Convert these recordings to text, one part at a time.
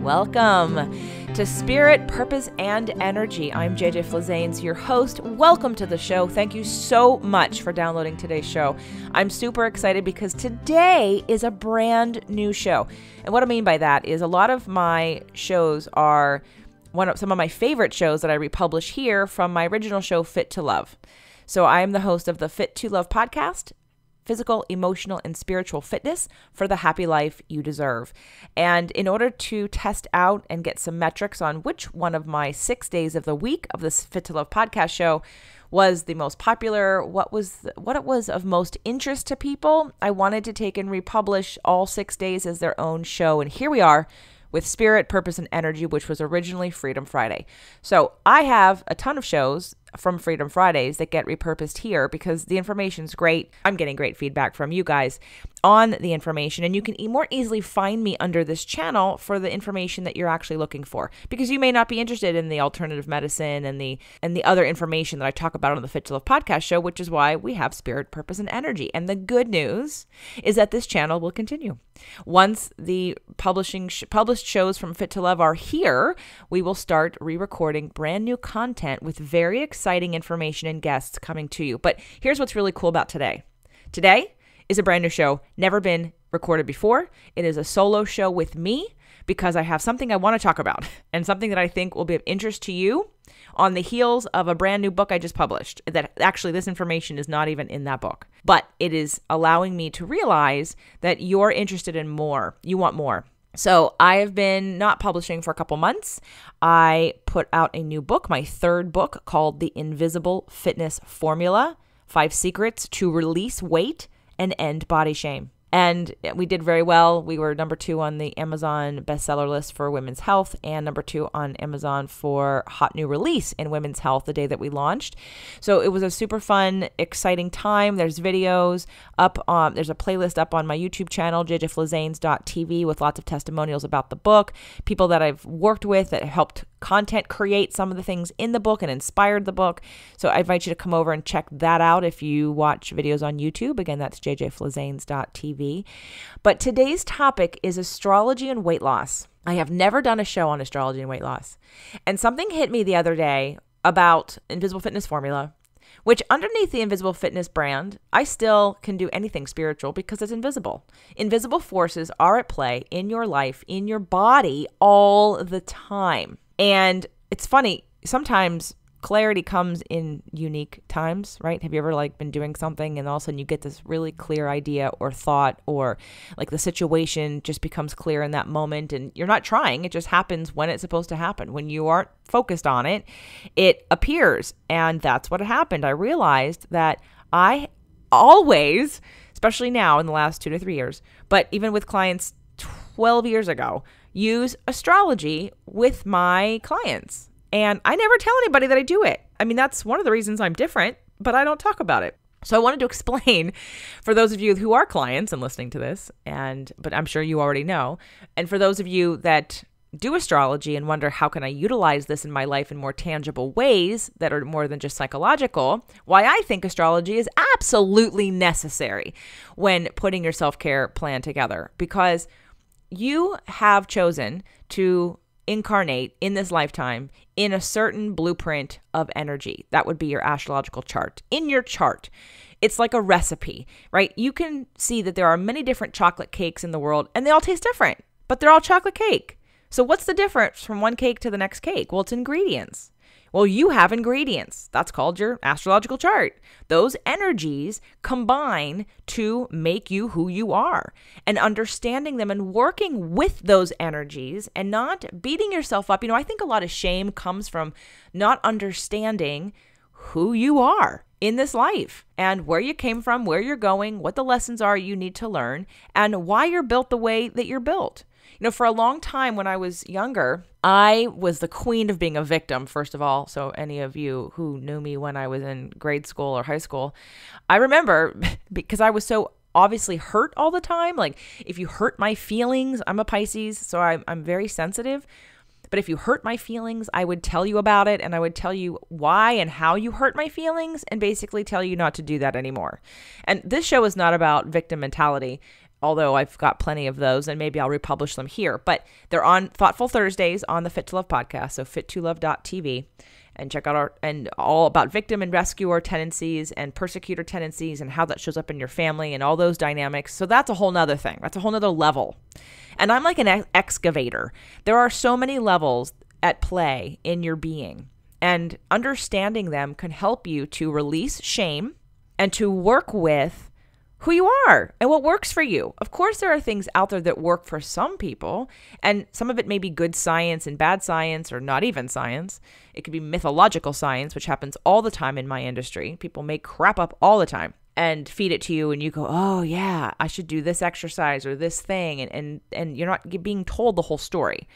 Welcome to Spirit, Purpose, and Energy. I'm JJ Flizanes, your host. Welcome to the show. Thank you so much for downloading today's show. I'm super excited because today is a brand new show. And what I mean by that is a lot of my shows are some of my favorite shows that I republish here from my original show, Fit to Love. So I am the host of the Fit to Love podcast, physical, emotional, and spiritual fitness for the happy life you deserve. And in order to test out and get some metrics on which one of my 6 days of the week of this Fit to Love podcast show was the most popular, what it was of most interest to people, I wanted to take and republish all 6 days as their own show. And here we are with Spirit, Purpose, and Energy, which was originally Freedom Friday. So I have a ton of shows from Freedom Fridays that get repurposed here because the information's great. I'm getting great feedback from you guys on the information, and you can more easily find me under this channel for the information that you're actually looking for, because you may not be interested in the alternative medicine and the other information that I talk about on the Fit to Love podcast show, which is why we have Spirit, Purpose, and Energy. And the good news is that this channel will continue. Once the published shows from Fit to Love are here, we will start re-recording brand new content with very exciting information and guests coming to you. But here's what's really cool about today. Today is a brand new show, never been recorded before. It is a solo show with me because I have something I want to talk about and something that I think will be of interest to you on the heels of a brand new book I just published. That actually, this information is not even in that book, but it is allowing me to realize that you're interested in more. You want more. So I have been not publishing for a couple months. I put out a new book, my third book, called The Invisible Fitness Formula: 5 Secrets to Release Weight and End Body Shame. And we did very well. We were number 2 on the Amazon bestseller list for women's health and number 2 on Amazon for hot new release in women's health the day that we launched. So it was a super fun, exciting time. There's videos up on, there's a playlist up on my YouTube channel, jjflizanes.tv, with lots of testimonials about the book, people that I've worked with that helped content create some of the things in the book and inspired the book. So I invite you to come over and check that out if you watch videos on YouTube. Again, that's jjflizanes.tv. But today's topic is astrology and weight loss. I have never done a show on astrology and weight loss. And something hit me the other day about Invisible Fitness Formula, which underneath the Invisible Fitness brand, I still can do anything spiritual because it's invisible. Invisible forces are at play in your life, in your body all the time. And it's funny, sometimes clarity comes in unique times, right? Have you ever been doing something and all of a sudden you get this really clear idea or thought, or the situation just becomes clear in that moment and you're not trying, it just happens when it's supposed to happen. When you aren't focused on it, it appears. And that's what happened. I realized that I always, especially now in the last 2 to 3 years, but even with clients 12 years ago, use astrology with my clients. And I never tell anybody that I do it. I mean, that's one of the reasons I'm different, but I don't talk about it. So I wanted to explain for those of you who are clients and listening to this, but I'm sure you already know. And for those of you that do astrology and wonder, how can I utilize this in my life in more tangible ways that are more than just psychological, why I think astrology is absolutely necessary when putting your self-care plan together. Because you have chosen to incarnate in this lifetime in a certain blueprint of energy. That would be your astrological chart. In your chart, it's like a recipe, right? You can see that there are many different chocolate cakes in the world and they all taste different, but they're all chocolate cake. So what's the difference from one cake to the next cake? Well, it's ingredients. Well, you have ingredients. That's called your astrological chart. Those energies combine to make you who you are. And understanding them and working with those energies and not beating yourself up. I think a lot of shame comes from not understanding who you are in this life and where you came from, where you're going, what the lessons are you need to learn, and why you're built the way that you're built. For a long time when I was younger, I was the queen of being a victim, first of all. So any of you who knew me when I was in grade school or high school, I remember because I was so obviously hurt all the time. If you hurt my feelings, I'm a Pisces, so I'm very sensitive. But if you hurt my feelings, I would tell you about it and I would tell you why and how you hurt my feelings and basically tell you not to do that anymore. And this show is not about victim mentality. although I've got plenty of those, and maybe I'll republish them here. But they're on Thoughtful Thursdays on the Fit to Love podcast, so fit2love.tv, and check out all about victim and rescuer tendencies and persecutor tendencies and how that shows up in your family and all those dynamics. So that's a whole nother thing. That's a whole nother level. And I'm like an excavator. There are so many levels at play in your being, and understanding them can help you to release shame and to work with who you are and what works for you. Of course, there are things out there that work for some people, and some of it may be good science and bad science, or not even science. It could be mythological science, which happens all the time in my industry. People make crap up all the time and feed it to you, and you go, oh yeah, I should do this exercise or this thing, and you're not being told the whole story.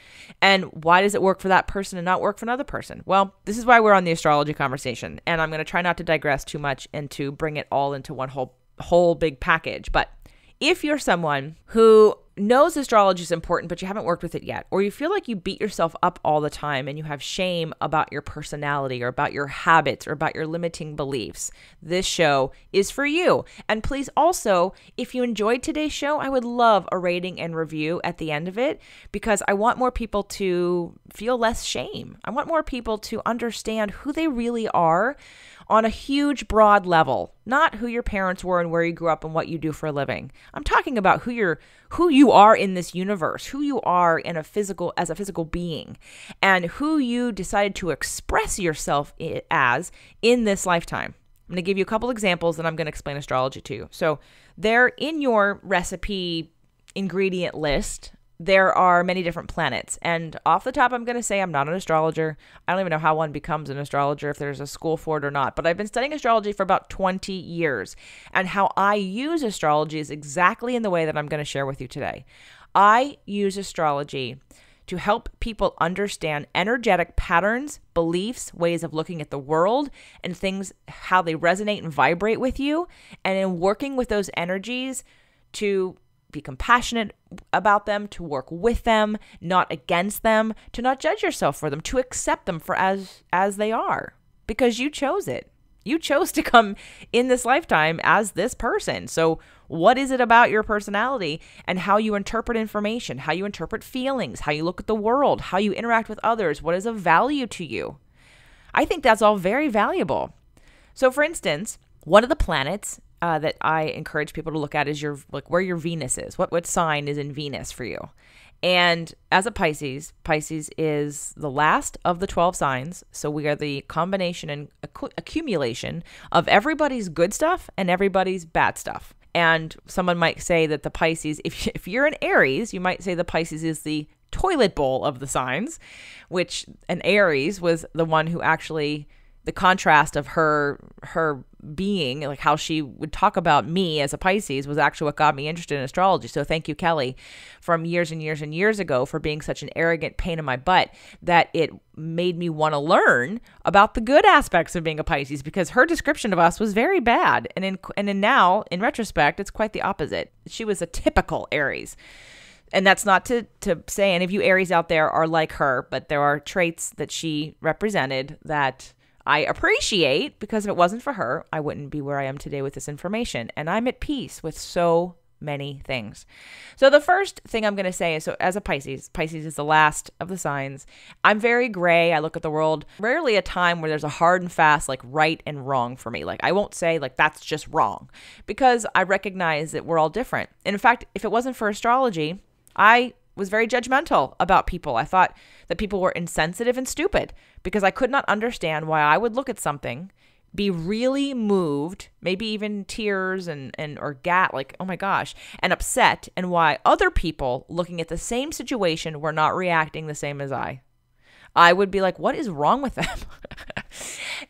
And why does it work for that person and not work for another person? Well, this is why we're on the astrology conversation, and I'm going to try not to digress too much and to bring it all into one whole big package. But if you're someone who knows astrology is important, but you haven't worked with it yet, or you feel like you beat yourself up all the time and you have shame about your personality or about your habits or about your limiting beliefs, this show is for you. And please also, if you enjoyed today's show, I would love a rating and review at the end of it, because I want more people to feel less shame. I want more people to understand who they really are on a huge, broad level, not who your parents were and where you grew up and what you do for a living. I'm talking about who you are in this universe, who you are as a physical being, and who you decided to express yourself as in this lifetime. I'm going to give you a couple examples, and I'm going to explain astrology to you. So there, in your recipe ingredient list, there are many different planets. And off the top, I'm going to say I'm not an astrologer. I don't even know how one becomes an astrologer, if there's a school for it or not. But I've been studying astrology for about 20 years. And how I use astrology is exactly in the way that I'm going to share with you today. I use astrology to help people understand energetic patterns, beliefs, ways of looking at the world, and things, how they resonate and vibrate with you. And in working with those energies, to be compassionate about them, to work with them, not against them, to not judge yourself for them, to accept them for as they are, because you chose it. You chose to come in this lifetime as this person. So what is it about your personality and how you interpret information, how you interpret feelings, how you look at the world, how you interact with others, what is of value to you? I think that's all very valuable. So for instance, one of the planets that I encourage people to look at is where your Venus is. What sign is in Venus for you? And as a Pisces is the last of the 12 signs. So we are the combination and accumulation of everybody's good stuff and everybody's bad stuff. And someone might say that the Pisces, if you're an Aries, you might say the Pisces is the toilet bowl of the signs, which an Aries was the one who actually, the contrast of her being, like how she would talk about me as a Pisces, was actually what got me interested in astrology. So thank you, Kelly, from years and years and years ago, for being such an arrogant pain in my butt, that it made me want to learn about the good aspects of being a Pisces, because her description of us was very bad. And now, in retrospect, it's quite the opposite. She was a typical Aries. And that's not to say any of you Aries out there are like her, but there are traits that she represented that I appreciate, because if it wasn't for her, I wouldn't be where I am today with this information. And I'm at peace with so many things. So the first thing I'm going to say is, so as a Pisces is the last of the signs. I'm very gray. I look at the world, rarely a time where there's a hard and fast, like right and wrong for me. Like I won't say like that's just wrong, because I recognize that we're all different. And in fact, if it wasn't for astrology, I was very judgmental about people. I thought that people were insensitive and stupid, because I could not understand why I would look at something, be really moved, maybe even tears or like, oh my gosh, and upset, and why other people looking at the same situation were not reacting the same as I. I would be like, what is wrong with them?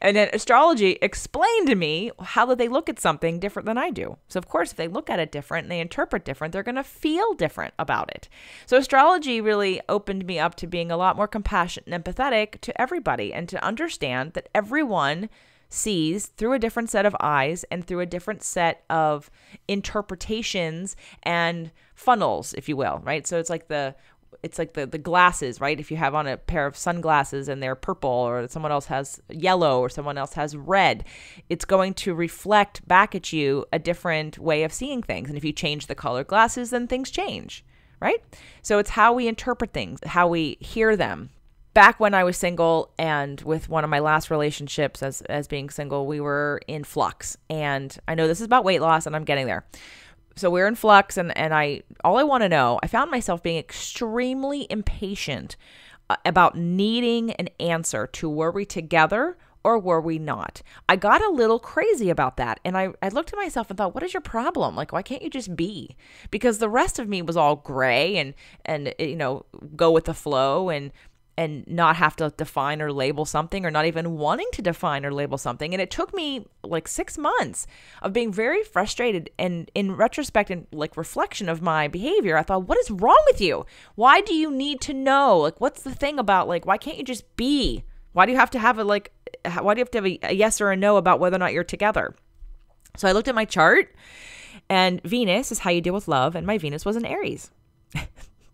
And then astrology explained to me how that they look at something different than I do. So of course, if they look at it different and they interpret different, they're going to feel different about it. So astrology really opened me up to being a lot more compassionate and empathetic to everybody, and to understand that everyone sees through a different set of eyes and through a different set of interpretations and funnels, if you will, right? So it's like it's like the glasses, right? If you have on a pair of sunglasses and they're purple, or someone else has yellow, or someone else has red, it's going to reflect back at you a different way of seeing things. And if you change the color glasses, then things change, right? So it's how we interpret things, how we hear them. Back when I was single and with one of my last relationships as being single, we were in flux. And I know this is about weight loss, and I'm getting there. So we're in flux, and all I want to know, I found myself being extremely impatient about needing an answer to, were we together or were we not? I got a little crazy about that. And I looked at myself and thought, what is your problem? Like, why can't you just be? Because the rest of me was all gray and go with the flow and not have to define or label something, or not even wanting to define or label something. And it took me like 6 months of being very frustrated. And in retrospect and like reflection of my behavior, I thought, what is wrong with you? Why do you need to know? Like, what's the thing about, like, why can't you just be? Why do you have to have a yes or a no about whether or not you're together? So I looked at my chart, and Venus is how you deal with love. And my Venus was in Aries.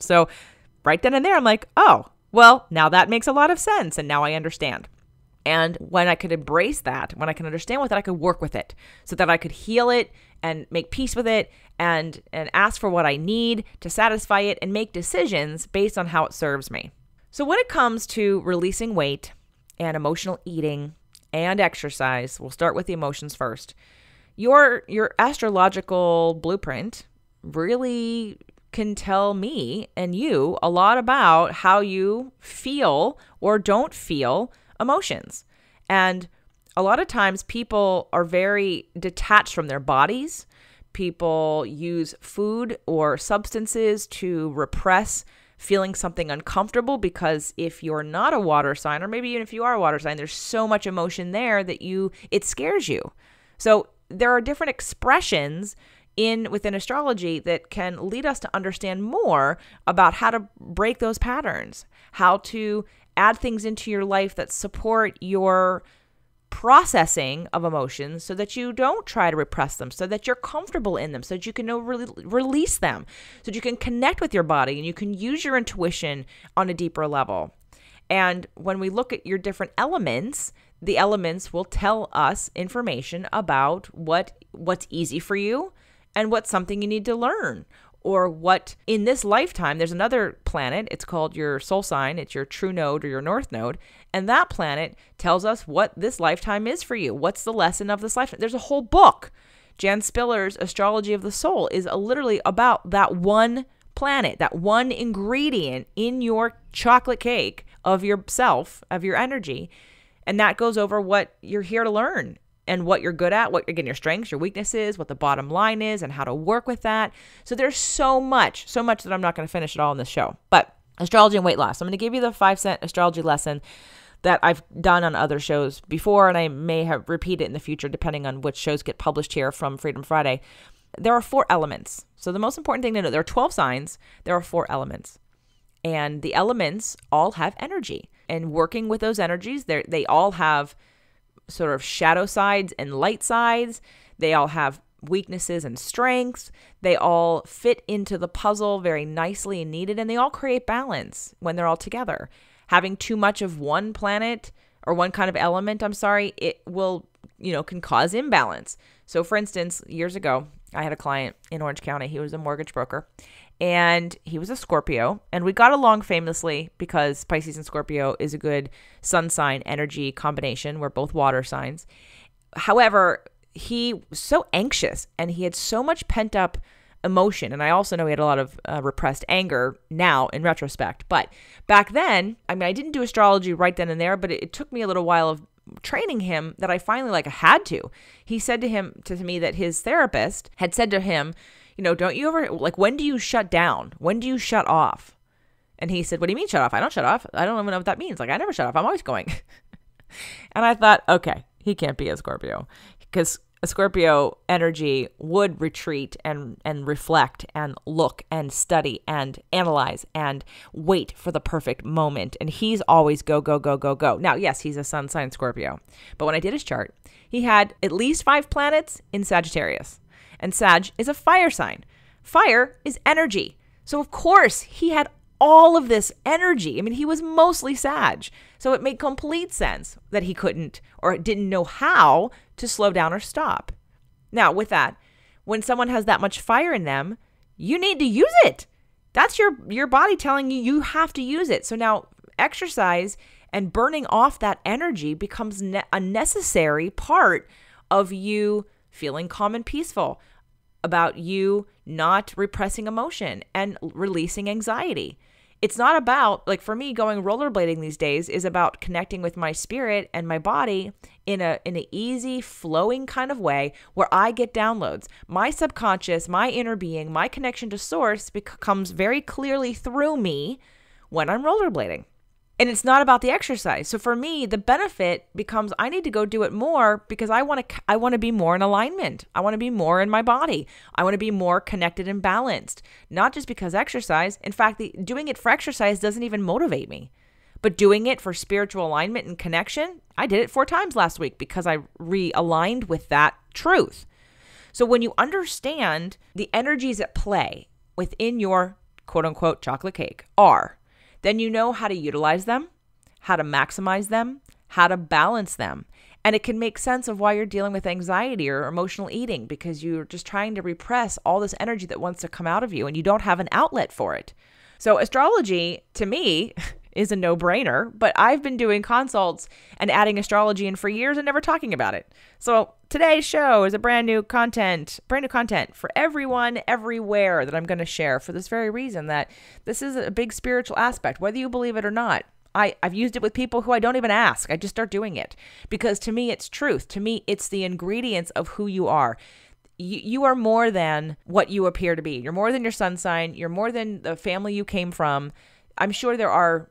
So right then and there, I'm like, oh, well, now that makes a lot of sense, and now I understand. And when I could embrace that, when I can understand with it, I could work with it so that I could heal it and make peace with it and ask for what I need to satisfy it and make decisions based on how it serves me. So when it comes to releasing weight and emotional eating and exercise, we'll start with the emotions first. Your astrological blueprint really can tell me and you a lot about how you feel or don't feel emotions. And a lot of times people are very detached from their bodies. People use food or substances to repress feeling something uncomfortable, because if you're not a water sign, or maybe even if you are a water sign, there's so much emotion there that it scares you. So there are different expressions within astrology that can lead us to understand more about how to break those patterns, how to add things into your life that support your processing of emotions so that you don't try to repress them, so that you're comfortable in them, so that you can release them, so that you can connect with your body and you can use your intuition on a deeper level. And when we look at your different elements, the elements will tell us information about what's easy for you and what's something you need to learn, or what in this lifetime. There's another planet, it's called your soul sign, it's your true node or your north node, and that planet tells us what this lifetime is for you. What's the lesson of this lifetime? There's a whole book. Jan Spiller's Astrology of the Soul is literally about that one planet, that one ingredient in your chocolate cake of yourself, of your energy, and that goes over what you're here to learn and what you're good at, what, again, your strengths, your weaknesses, what the bottom line is, and how to work with that. So there's so much that I'm not going to finish it all in this show. But astrology and weight loss. I'm going to give you the 5-cent astrology lesson that I've done on other shows before, and I may have repeated it in the future, depending on which shows get published here from Freedom Friday. There are 4 elements. So the most important thing to know, there are 12 signs. There are 4 elements. And the elements all have energy. And working with those energies, they all have sort of shadow sides and light sides. They all have weaknesses and strengths. They all fit into the puzzle very nicely and needed, and they all create balance when they're all together. Having too much of one planet or one kind of element, it will, can cause imbalance. So for instance, years ago, I had a client in Orange County. He was a mortgage broker, and he was a Scorpio, and we got along famously because Pisces and Scorpio is a good sun sign energy combination. We're both water signs. However, he was so anxious and he had so much pent up emotion. And I also know he had a lot of repressed anger now in retrospect. But back then, I didn't do astrology right then and there, but it took me a little while of training him that I finally had to. He said to me that his therapist had said to him, don't you ever, when do you shut down? When do you shut off? And he said, what do you mean shut off? I don't shut off. I don't even know what that means. I never shut off. I'm always going. And I thought, okay, he can't be a Scorpio, because a Scorpio energy would retreat and reflect and look and study and analyze and wait for the perfect moment. And he's always go, go, go, go, go. Now, yes, he's a sun sign Scorpio, but when I did his chart, he had at least 5 planets in Sagittarius. And Sag is a fire sign. Fire is energy. So of course he had all of this energy. I mean, he was mostly Sag. So it made complete sense that he couldn't or didn't know how to slow down or stop. Now, with that, when someone has that much fire in them, you need to use it. That's your body telling you have to use it. So now exercise and burning off that energy becomes a necessary part of you feeling calm and peaceful, about you not repressing emotion and releasing anxiety. It's not about, like for me, going rollerblading these days is about connecting with my spirit and my body in an easy, flowing kind of way where I get downloads. My subconscious, my inner being, my connection to source becomes very clearly through me when I'm rollerblading. And it's not about the exercise. So for me, the benefit becomes I need to go do it more because I want to be more in alignment. I want to be more in my body. I want to be more connected and balanced. Not just because exercise. In fact, doing it for exercise doesn't even motivate me. But doing it for spiritual alignment and connection, I did it 4 times last week because I realigned with that truth. So when you understand the energies at play within your quote unquote chocolate cake then you know how to utilize them, how to maximize them, how to balance them. And it can make sense of why you're dealing with anxiety or emotional eating because you're just trying to repress all this energy that wants to come out of you and you don't have an outlet for it. So astrology, to me, is a no-brainer, but I've been doing consults and adding astrology in for years and never talking about it. So today's show is a brand new content for everyone, everywhere that I'm going to share for this very reason that this is a big spiritual aspect, whether you believe it or not. I've used it with people who I don't even ask. I just start doing it because to me, it's truth. To me, it's the ingredients of who you are. You are more than what you appear to be. You're more than your sun sign. You're more than the family you came from. I'm sure there are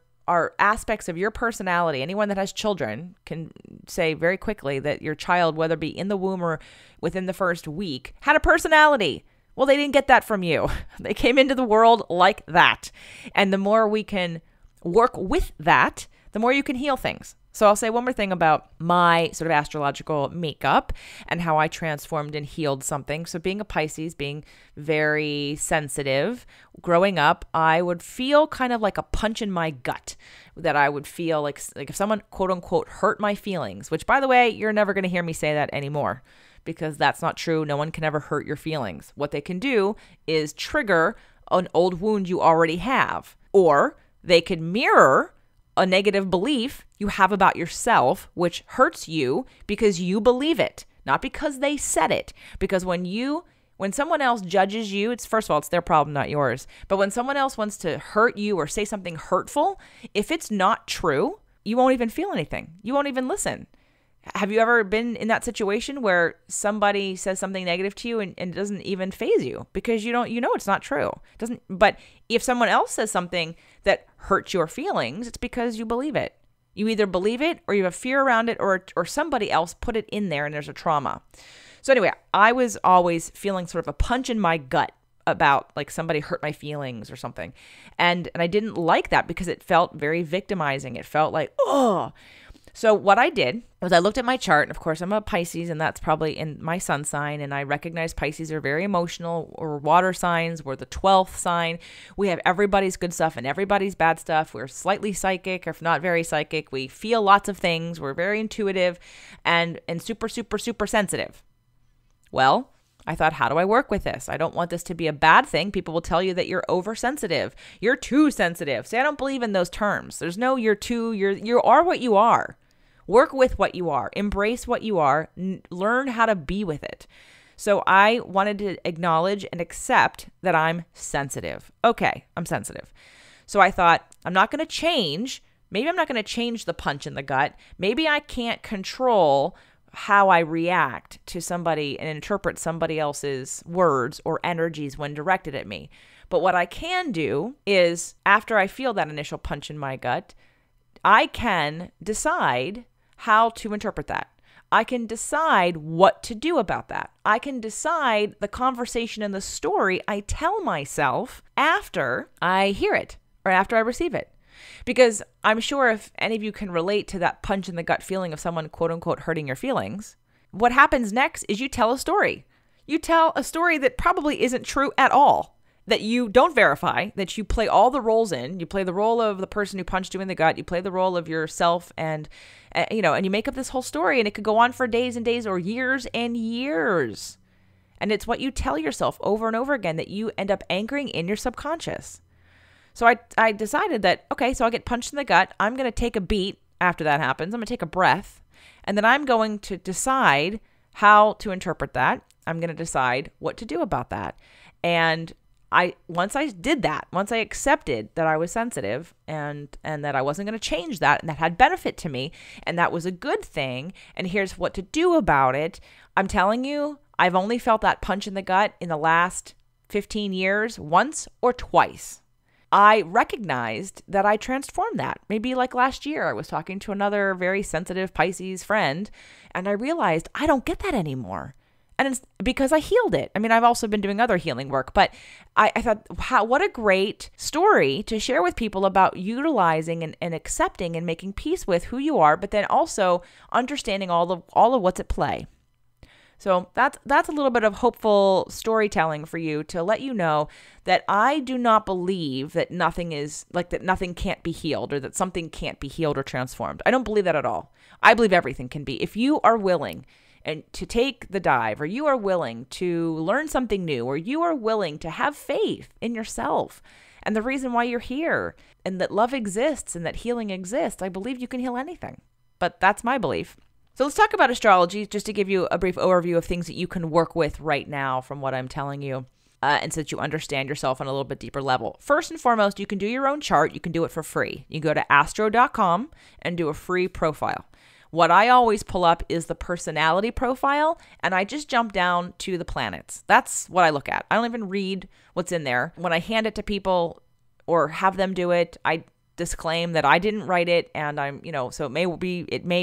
aspects of your personality. Anyone that has children can say very quickly that your child, whether it be in the womb or within the first week, had a personality. Well, they didn't get that from you. They came into the world like that. And the more we can work with that, the more you can heal things. So I'll say one more thing about my sort of astrological makeup and how I transformed and healed something. So being a Pisces, being very sensitive, growing up, I would feel kind of like a punch in my gut, that I would feel like if someone quote unquote hurt my feelings, which by the way, you're never going to hear me say that anymore because that's not true. No one can ever hurt your feelings. What they can do is trigger an old wound you already have, or they could mirror a negative belief you have about yourself, which hurts you because you believe it, not because they said it. Because when someone else judges you, first of all, it's their problem, not yours. But when someone else wants to hurt you or say something hurtful, if it's not true, you won't even feel anything. You won't even listen. Have you ever been in that situation where somebody says something negative to you and it doesn't even faze you because you know it's not true? It doesn't. But if someone else says something that hurts your feelings, it's because you believe it. You either believe it or you have fear around it or somebody else put it in there and there's a trauma. So anyway, I was always feeling sort of a punch in my gut about like somebody hurt my feelings or something. And I didn't like that because it felt very victimizing. It felt like, oh. So what I did was I looked at my chart, and of course I'm a Pisces, and that's probably in my sun sign, and I recognize Pisces are very emotional, or water signs. We're the 12th sign. We have everybody's good stuff and everybody's bad stuff. We're slightly psychic, if not very psychic. We feel lots of things. We're very intuitive and super, super, super sensitive. Well, I thought, how do I work with this? I don't want this to be a bad thing. People will tell you that you're oversensitive. You're too sensitive. See, I don't believe in those terms. There's no you are what you are. Work with what you are. Embrace what you are. Learn how to be with it. So I wanted to acknowledge and accept that I'm sensitive. Okay, I'm sensitive. So I thought, I'm not going to change. Maybe I'm not going to change the punch in the gut. Maybe I can't control how I react to somebody and interpret somebody else's words or energies when directed at me. But what I can do is, after I feel that initial punch in my gut, I can decide how to interpret that. I can decide what to do about that. I can decide the conversation and the story I tell myself after I hear it or after I receive it. Because I'm sure if any of you can relate to that punch in the gut feeling of someone quote unquote hurting your feelings, what happens next is you tell a story. You tell a story that probably isn't true at all. that you don't verify, that you play all the roles in. You play the role of the person who punched you in the gut. You play the role of yourself, and and you make up this whole story, and it could go on for days and days or years and years. And it's what you tell yourself over and over again that you end up anchoring in your subconscious. So I decided that, okay, so I'll get punched in the gut. I'm going to take a beat after that happens. I'm going to take a breath, and then I'm going to decide how to interpret that. I'm going to decide what to do about that. And once I did that, once I accepted that I was sensitive and that I wasn't going to change that, and that had benefit to me, and that was a good thing, and here's what to do about it, I'm telling you, I've only felt that punch in the gut in the last 15 years once or twice. I recognized that I transformed that. Maybe like last year, I was talking to another very sensitive Pisces friend, and I realized I don't get that anymore. And it's because I healed it. I mean, I've also been doing other healing work, but I thought, wow, what a great story to share with people about utilizing and accepting and making peace with who you are, but then also understanding all of what's at play. So that's a little bit of hopeful storytelling for you to let you know that I do not believe that nothing can't be healed, or that something can't be healed or transformed. I don't believe that at all. I believe everything can be. If you are willing and to take the dive, or you are willing to learn something new, or you are willing to have faith in yourself and the reason why you're here, and that love exists and that healing exists, I believe you can heal anything. But that's my belief. So let's talk about astrology, just to give you a brief overview of things that you can work with right now from what I'm telling you, and so that you understand yourself on a little bit deeper level. First and foremost, you can do your own chart. You can do it for free. You go to astro.com and do a free profile. What I always pull up is the personality profile, and I just jump down to the planets. That's what I look at. I don't even read what's in there. When I hand it to people or have them do it, I disclaim that I didn't write it, and so it may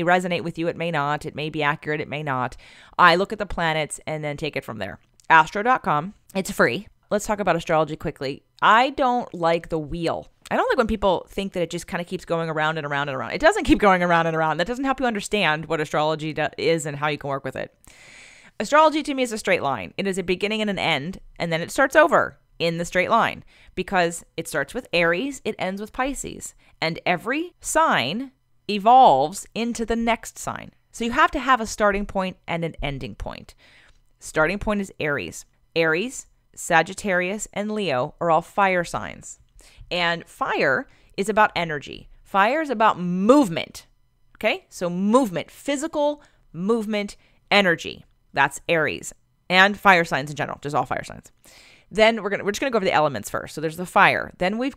resonate with you, it may not, it may be accurate, it may not. I look at the planets and then take it from there. Astro.com, it's free. Let's talk about astrology quickly. I don't like the wheel. I don't like when people think that it just kind of keeps going around and around and around. It doesn't keep going around and around. That doesn't help you understand what astrology is and how you can work with it. Astrology to me is a straight line. It is a beginning and an end, and then it starts over in the straight line, because it starts with Aries, it ends with Pisces, and every sign evolves into the next sign. So you have to have a starting point and an ending point. Starting point is Aries. Aries, Sagittarius, and Leo are all fire signs. And fire is about energy. Fire is about movement. Okay? So movement, physical movement, energy. That's Aries. And fire signs in general, just all fire signs. Then we're just gonna go over the elements first. So there's the fire. Then we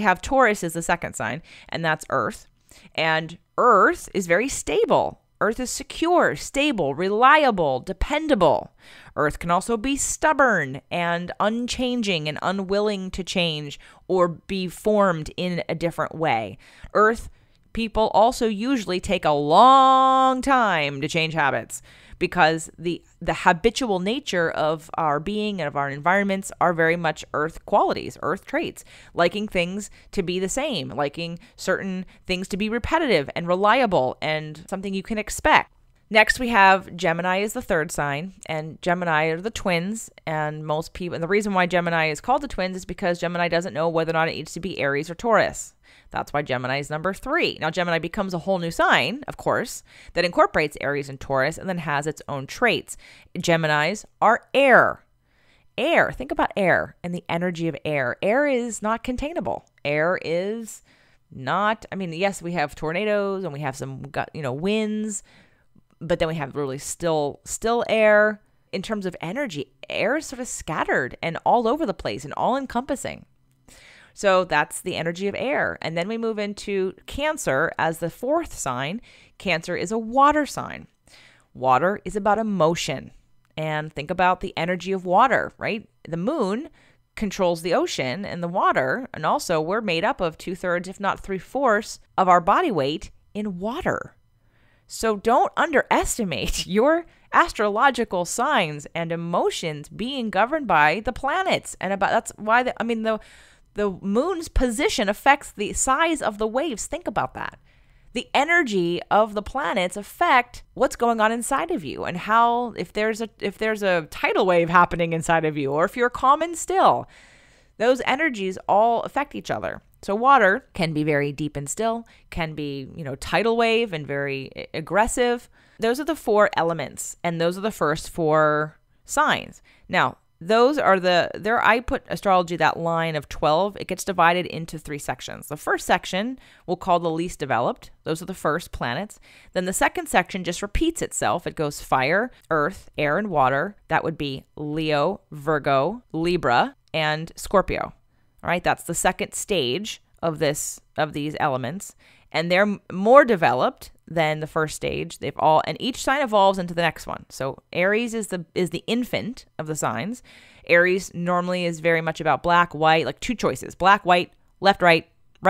have Taurus is the second sign, and that's Earth. And Earth is very stable. Earth is secure, stable, reliable, dependable. Earth can also be stubborn and unchanging and unwilling to change or be formed in a different way. Earth people also usually take a long time to change habits, because the habitual nature of our being and of our environments are very much earth qualities, earth traits, liking things to be the same, liking certain things to be repetitive and reliable and something you can expect. Next, we have Gemini is the third sign, and Gemini are the twins, and most people, and the reason why Gemini is called the twins is because Gemini doesn't know whether or not it needs to be Aries or Taurus. That's why Gemini is number 3. Now, Gemini becomes a whole new sign, of course, that incorporates Aries and Taurus and then has its own traits. Geminis are air. Air. Think about air and the energy of air. Air is not containable. Air is not, yes, we have tornadoes and we have some, winds, but then we have really still air. In terms of energy, air is sort of scattered and all over the place and all encompassing. So that's the energy of air. And then we move into Cancer as the 4th sign. Cancer is a water sign. Water is about emotion. And think about the energy of water, right? The moon controls the ocean and the water. And also we're made up of 2/3, if not 3/4 of our body weight in water. So don't underestimate your astrological signs and emotions being governed by the planets. And that's why the moon's position affects the size of the waves. Think about that. the energy of the planets affect what's going on inside of you, and how, if there's a tidal wave happening inside of you, or if you're calm and still, those energies all affect each other. So water can be very deep and still, can be, tidal wave and very aggressive. Those are the 4 elements, and those are the first 4 signs. Now, those are I put astrology, that line of 12, it gets divided into 3 sections. The first section we'll call the least developed. Those are the first planets. Then the second section just repeats itself. It goes fire, earth, air, and water. That would be Leo, Virgo, Libra, and Scorpio. All right, that's the second stage of these elements, and they're more developed than the first stage. And each sign evolves into the next one. So Aries is the infant of the signs. Aries normally is very much about black, white, like 2 choices: black, white, left, right,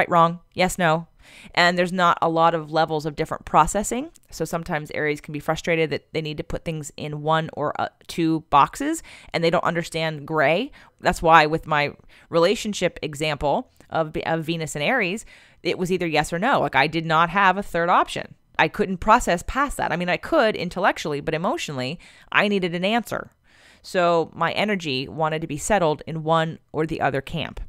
wrong, yes, no. And there's not a lot of levels of different processing. So sometimes Aries can be frustrated that they need to put things in 1 or 2 boxes, and they don't understand gray. That's why with my relationship example of Venus and Aries, it was either yes or no. Like, I did not have a third option. I couldn't process past that. I mean, I could intellectually, but emotionally, I needed an answer. So my energy wanted to be settled in one or the other camp.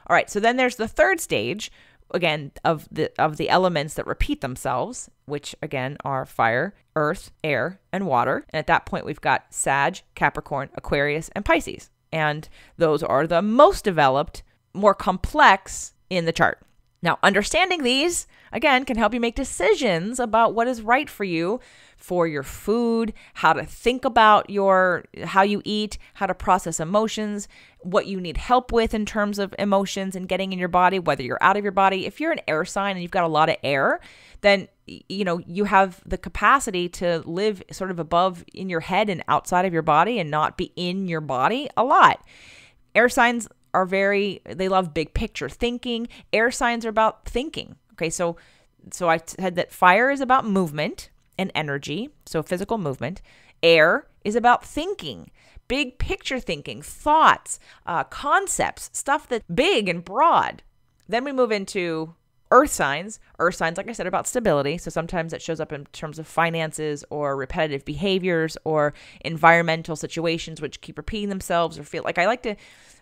All right, so then there's the third stage, again, of the elements that repeat themselves, which again are fire, earth, air, and water. And at that point, we've got Sag, Capricorn, Aquarius, and Pisces. And those are the most developed, more complex in the chart. Now, understanding these, again, can help you make decisions about what is right for you, for your food, how to think about how you eat, how to process emotions, what you need help with in terms of emotions and getting in your body, whether you're out of your body. If you're an air sign and you've got a lot of air, then you have the capacity to live sort of above in your head and outside of your body and not be in your body a lot. Air signs they love big picture thinking. Air signs are about thinking. Okay, so I said that fire is about movement and energy, so physical movement. Air is about thinking, big picture thinking, thoughts, concepts, stuff that's big and broad. Then we move into earth signs. Earth signs, like I said, about stability. So sometimes it shows up in terms of finances or repetitive behaviors or environmental situations which keep repeating themselves or feel like, I like to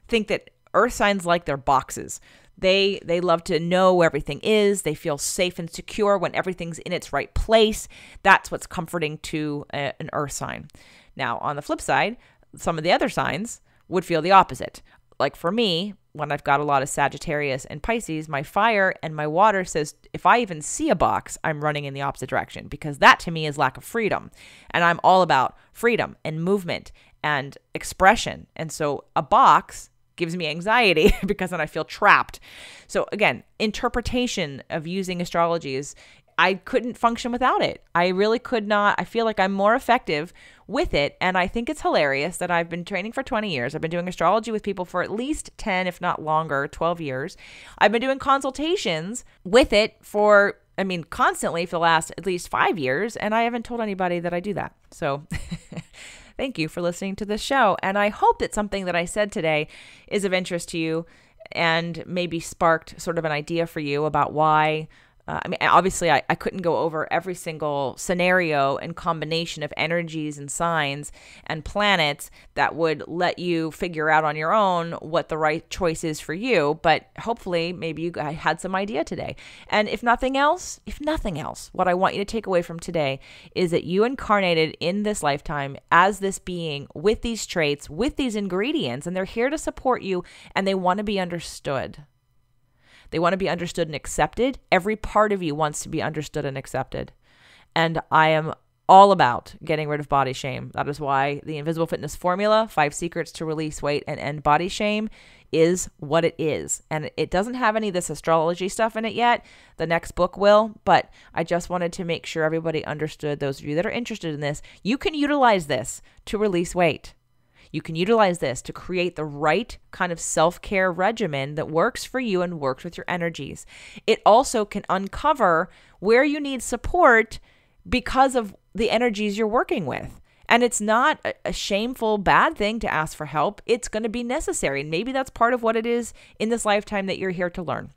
think that earth signs like their boxes. They love to know where everything is. They feel safe and secure when everything's in its right place. That's what's comforting to an earth sign. Now, on the flip side, some of the other signs would feel the opposite. Like for me, when I've got a lot of Sagittarius and Pisces, my fire and my water says if I even see a box, I'm running in the opposite direction, because that to me is lack of freedom. And I'm all about freedom and movement and expression. And so a box gives me anxiety because then I feel trapped. So again, interpretation of using astrology is, I couldn't function without it. I really could not. I feel like I'm more effective with it. And I think it's hilarious that I've been training for 20 years. I've been doing astrology with people for at least 10, if not longer, 12 years. I've been doing consultations with it constantly for the last at least 5 years. And I haven't told anybody that I do that. So thank you for listening to this show. And I hope that something that I said today is of interest to you and maybe sparked sort of an idea for you about why. Obviously, I couldn't go over every single scenario and combination of energies and signs and planets that would let you figure out on your own what the right choice is for you. But hopefully, maybe you had some idea today. And if nothing else, what I want you to take away from today is that you incarnated in this lifetime as this being with these traits, with these ingredients, and they're here to support you, and they want to be understood. They want to be understood and accepted. Every part of you wants to be understood and accepted. And I am all about getting rid of body shame. That is why the Invisible Fitness Formula, 5 Secrets to Release Weight and End Body Shame, is what it is. And it doesn't have any of this astrology stuff in it yet. The next book will. But I just wanted to make sure everybody understood, those of you that are interested in this, you can utilize this to release weight. You can utilize this to create the right kind of self-care regimen that works for you and works with your energies. It also can uncover where you need support because of the energies you're working with. And it's not a shameful, bad thing to ask for help. It's going to be necessary. And maybe that's part of what it is in this lifetime that you're here to learn.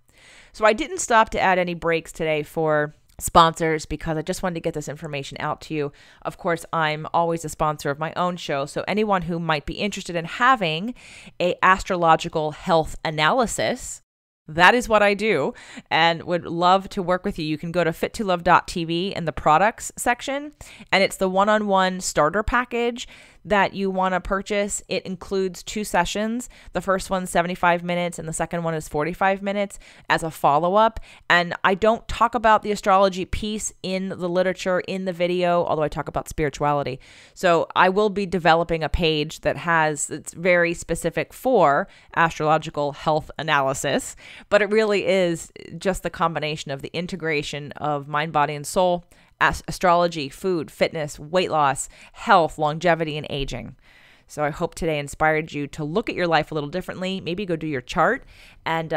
So I didn't stop to add any breaks today for sponsors because I just wanted to get this information out to you. Of course, I'm always a sponsor of my own show, so anyone who might be interested in having a astrological health analysis, that is what I do, and would love to work with you. You can go to fittolove.tv in the products section, and it's the one-on-one starter package that you want to purchase. It includes 2 sessions. The first one's 75 minutes and the second one is 45 minutes as a follow-up. And I don't talk about the astrology piece in the literature in the video, although I talk about spirituality. So I will be developing a page it's very specific for astrological health analysis, but it really is just the combination of the integration of mind, body, and soul, astrology, food, fitness, weight loss, health, longevity, and aging. So I hope today inspired you to look at your life a little differently, maybe go do your chart and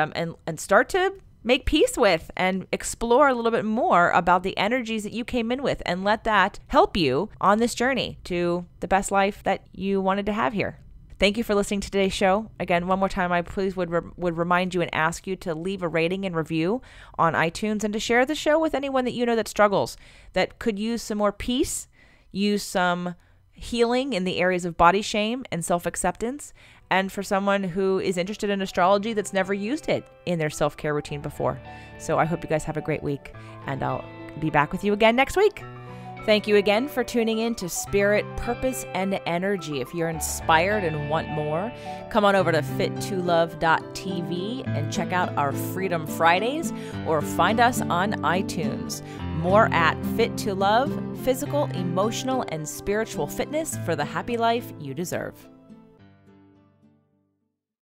start to make peace with and explore a little bit more about the energies that you came in with, and let that help you on this journey to the best life that you wanted to have here. Thank you for listening to today's show. Again, one more time, I please would remind you and ask you to leave a rating and review on iTunes, and to share the show with anyone that you know that struggles, that could use some more peace, use some healing in the areas of body shame and self-acceptance, and for someone who is interested in astrology that's never used it in their self-care routine before. So I hope you guys have a great week, and I'll be back with you again next week. Thank you again for tuning in to Spirit, Purpose, and Energy. If you're inspired and want more, come on over to fittolove.tv and check out our Freedom Fridays, or find us on iTunes. More at Fit to Love, physical, emotional, and spiritual fitness for the happy life you deserve.